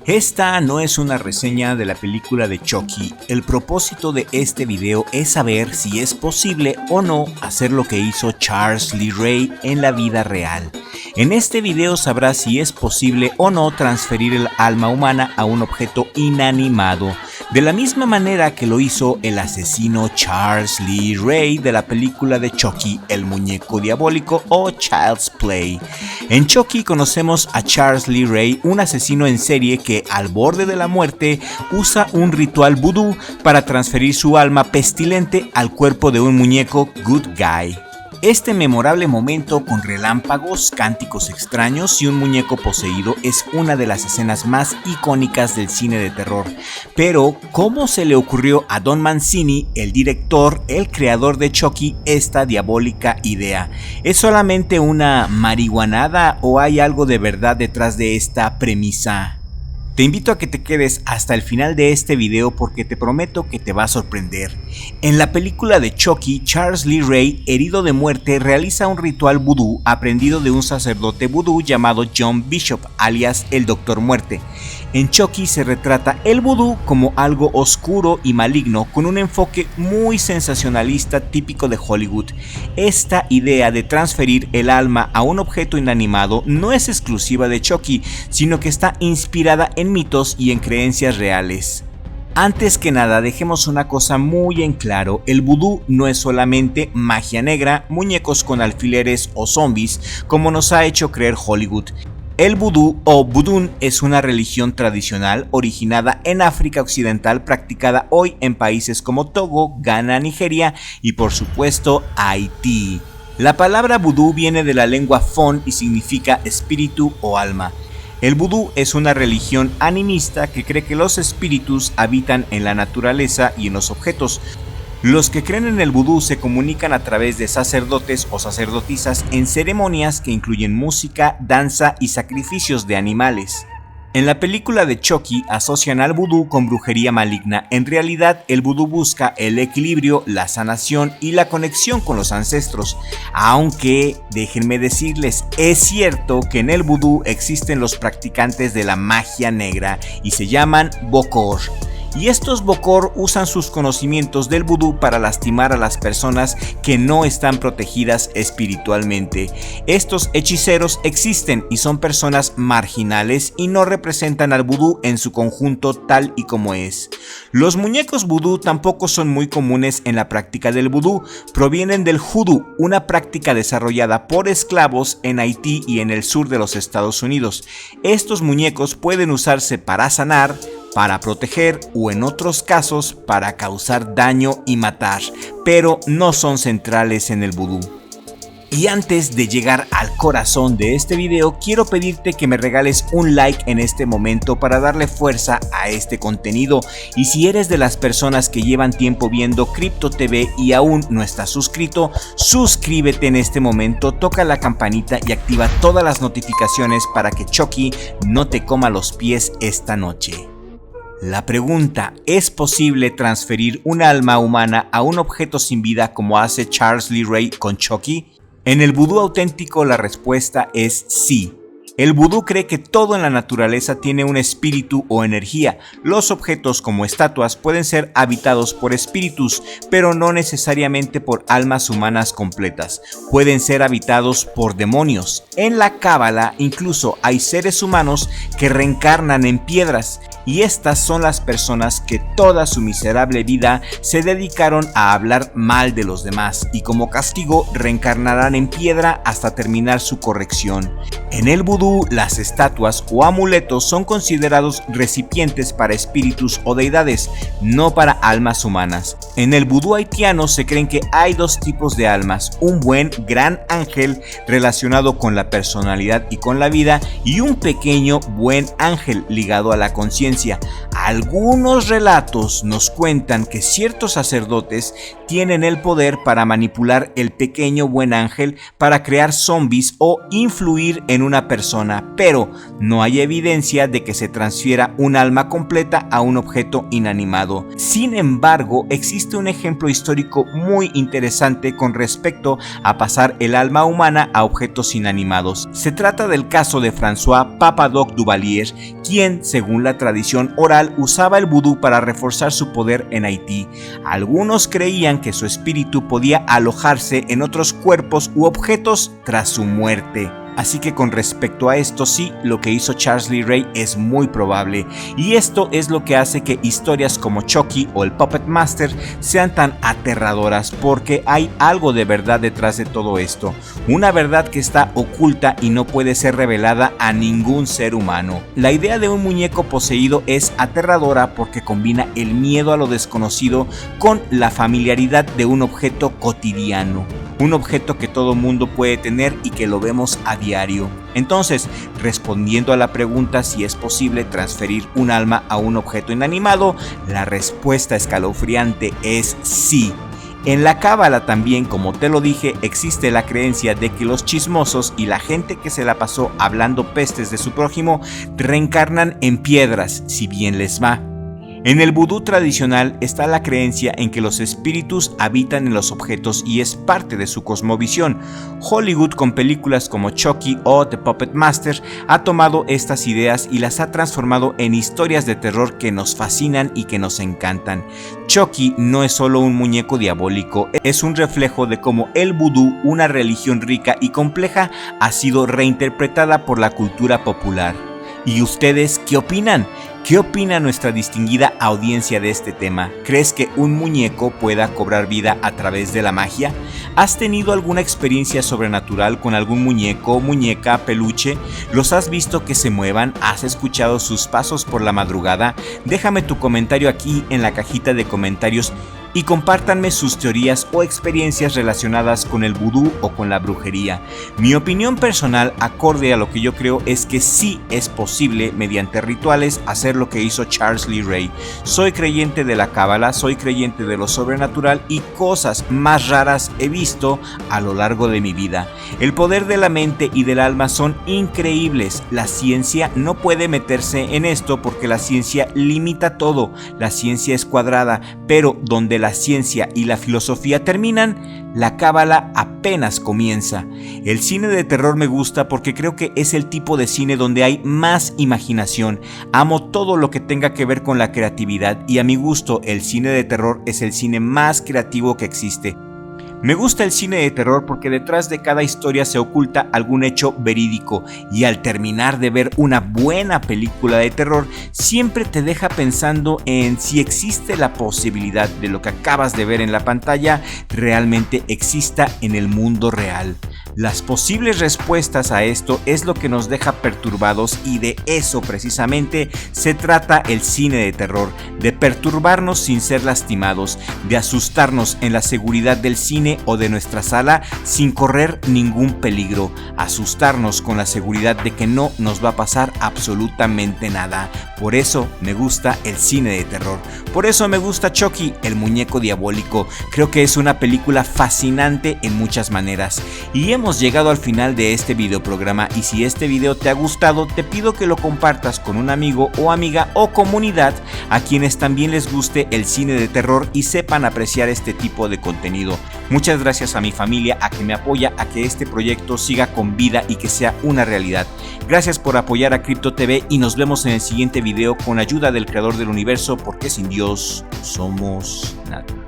Esta no es una reseña de la película de Chucky. El propósito de este video es saber si es posible o no hacer lo que hizo Charles Lee Ray en la vida real. En este video sabrás si es posible o no transferir el alma humana a un objeto inanimado, de la misma manera que lo hizo el asesino Charles Lee Ray de la película de Chucky, el muñeco diabólico o Child's Play. En Chucky conocemos a Charles Lee Ray, un asesino en serie que al borde de la muerte usa un ritual vudú para transferir su alma pestilente al cuerpo de un muñeco good guy. Este memorable momento con relámpagos, cánticos extraños y un muñeco poseído es una de las escenas más icónicas del cine de terror. Pero, ¿cómo se le ocurrió a Don Mancini, el director, el creador de Chucky, esta diabólica idea? ¿Es solamente una marihuanada o hay algo de verdad detrás de esta premisa? Te invito a que te quedes hasta el final de este video porque te prometo que te va a sorprender. En la película de Chucky, Charles Lee Ray, herido de muerte, realiza un ritual vudú aprendido de un sacerdote vudú llamado John Bishop, alias el Doctor Muerte. En Chucky se retrata el vudú como algo oscuro y maligno con un enfoque muy sensacionalista típico de Hollywood. Esta idea de transferir el alma a un objeto inanimado no es exclusiva de Chucky, sino que está inspirada en mitos y en creencias reales. Antes que nada, dejemos una cosa muy en claro: el vudú no es solamente magia negra, muñecos con alfileres o zombies, como nos ha hecho creer Hollywood. El vudú o vudún es una religión tradicional originada en África Occidental, practicada hoy en países como Togo, Ghana, Nigeria y por supuesto Haití. La palabra vudú viene de la lengua fon y significa espíritu o alma. El vudú es una religión animista que cree que los espíritus habitan en la naturaleza y en los objetos. Los que creen en el vudú se comunican a través de sacerdotes o sacerdotisas en ceremonias que incluyen música, danza y sacrificios de animales. En la película de Chucky asocian al vudú con brujería maligna. En realidad, el vudú busca el equilibrio, la sanación y la conexión con los ancestros. Aunque, déjenme decirles, es cierto que en el vudú existen los practicantes de la magia negra y se llaman bokor. Y estos bokor usan sus conocimientos del vudú para lastimar a las personas que no están protegidas espiritualmente. Estos hechiceros existen y son personas marginales y no representan al vudú en su conjunto tal y como es. Los muñecos vudú tampoco son muy comunes en la práctica del vudú. Provienen del judú, una práctica desarrollada por esclavos en Haití y en el sur de los Estados Unidos. Estos muñecos pueden usarse para sanar, para proteger o en otros casos para causar daño y matar, pero no son centrales en el vudú. Y antes de llegar al corazón de este video, quiero pedirte que me regales un like en este momento para darle fuerza a este contenido. Y si eres de las personas que llevan tiempo viendo Crypto TV y aún no estás suscrito, suscríbete en este momento, toca la campanita y activa todas las notificaciones para que Chucky no te coma los pies esta noche. La pregunta: ¿es posible transferir un alma humana a un objeto sin vida como hace Charles Lee Ray con Chucky? En el vudú auténtico la respuesta es sí. El vudú cree que todo en la naturaleza tiene un espíritu o energía. Los objetos como estatuas pueden ser habitados por espíritus, pero no necesariamente por almas humanas completas. Pueden ser habitados por demonios. En la cábala incluso hay seres humanos que reencarnan en piedras. Y estas son las personas que toda su miserable vida se dedicaron a hablar mal de los demás y como castigo reencarnarán en piedra hasta terminar su corrección. En el vudú, las estatuas o amuletos son considerados recipientes para espíritus o deidades, no para almas humanas. En el vudú haitiano se creen que hay dos tipos de almas: un buen gran ángel relacionado con la personalidad y con la vida, y un pequeño buen ángel ligado a la conciencia creencia. Algunos relatos nos cuentan que ciertos sacerdotes tienen el poder para manipular el pequeño buen ángel para crear zombies o influir en una persona, pero no hay evidencia de que se transfiera un alma completa a un objeto inanimado. Sin embargo, existe un ejemplo histórico muy interesante con respecto a pasar el alma humana a objetos inanimados. Se trata del caso de François Papadoc Duvalier, quien, según la tradición oral, usaba el vudú para reforzar su poder en Haití. Algunos creían que su espíritu podía alojarse en otros cuerpos u objetos tras su muerte. Así que con respecto a esto, sí, lo que hizo Charles Lee Ray es muy probable, y esto es lo que hace que historias como Chucky o el Puppet Master sean tan aterradoras, porque hay algo de verdad detrás de todo esto, una verdad que está oculta y no puede ser revelada a ningún ser humano. La idea de un muñeco poseído es aterradora porque combina el miedo a lo desconocido con la familiaridad de un objeto cotidiano. Un objeto que todo mundo puede tener y que lo vemos a diario. Entonces, respondiendo a la pregunta si es posible transferir un alma a un objeto inanimado, la respuesta escalofriante es sí. En la cábala también, como te lo dije, existe la creencia de que los chismosos y la gente que se la pasó hablando pestes de su prójimo reencarnan en piedras, si bien les va. En el vudú tradicional está la creencia en que los espíritus habitan en los objetos y es parte de su cosmovisión. Hollywood, con películas como Chucky o The Puppet Master, ha tomado estas ideas y las ha transformado en historias de terror que nos fascinan y que nos encantan. Chucky no es solo un muñeco diabólico, es un reflejo de cómo el vudú, una religión rica y compleja, ha sido reinterpretada por la cultura popular. ¿Y ustedes qué opinan? ¿Qué opina nuestra distinguida audiencia de este tema? ¿Crees que un muñeco pueda cobrar vida a través de la magia? ¿Has tenido alguna experiencia sobrenatural con algún muñeco, muñeca, peluche? ¿Los has visto que se muevan? ¿Has escuchado sus pasos por la madrugada? Déjame tu comentario aquí en la cajita de comentarios y compártanme sus teorías o experiencias relacionadas con el vudú o con la brujería. Mi opinión personal, acorde a lo que yo creo, es que sí es posible mediante rituales hacer lo que hizo Charles Lee Ray. Soy creyente de la cábala, soy creyente de lo sobrenatural y cosas más raras he visto a lo largo de mi vida. El poder de la mente y del alma son increíbles. La ciencia no puede meterse en esto porque la ciencia limita todo. La ciencia es cuadrada, pero donde la ciencia y la filosofía terminan, la cábala apenas comienza. El cine de terror me gusta porque creo que es el tipo de cine donde hay más imaginación. Amo todo lo que tenga que ver con la creatividad y a mi gusto el cine de terror es el cine más creativo que existe. Me gusta el cine de terror porque detrás de cada historia se oculta algún hecho verídico y al terminar de ver una buena película de terror siempre te deja pensando en si existe la posibilidad de lo que acabas de ver en la pantalla realmente exista en el mundo real. Las posibles respuestas a esto es lo que nos deja perturbados y de eso precisamente se trata el cine de terror, de perturbarnos sin ser lastimados, de asustarnos en la seguridad del cine o de nuestra sala sin correr ningún peligro, asustarnos con la seguridad de que no nos va a pasar absolutamente nada. Por eso me gusta el cine de terror, por eso me gusta Chucky, el muñeco diabólico. Creo que es una película fascinante en muchas maneras. Y hemos llegado al final de este videoprograma y si este video te ha gustado te pido que lo compartas con un amigo o amiga o comunidad a quienes también les guste el cine de terror y sepan apreciar este tipo de contenido. Muchas gracias a mi familia, a que me apoya a que este proyecto siga con vida y que sea una realidad. Gracias por apoyar a Crypto TV y nos vemos en el siguiente video con ayuda del creador del universo, porque sin Dios somos nada.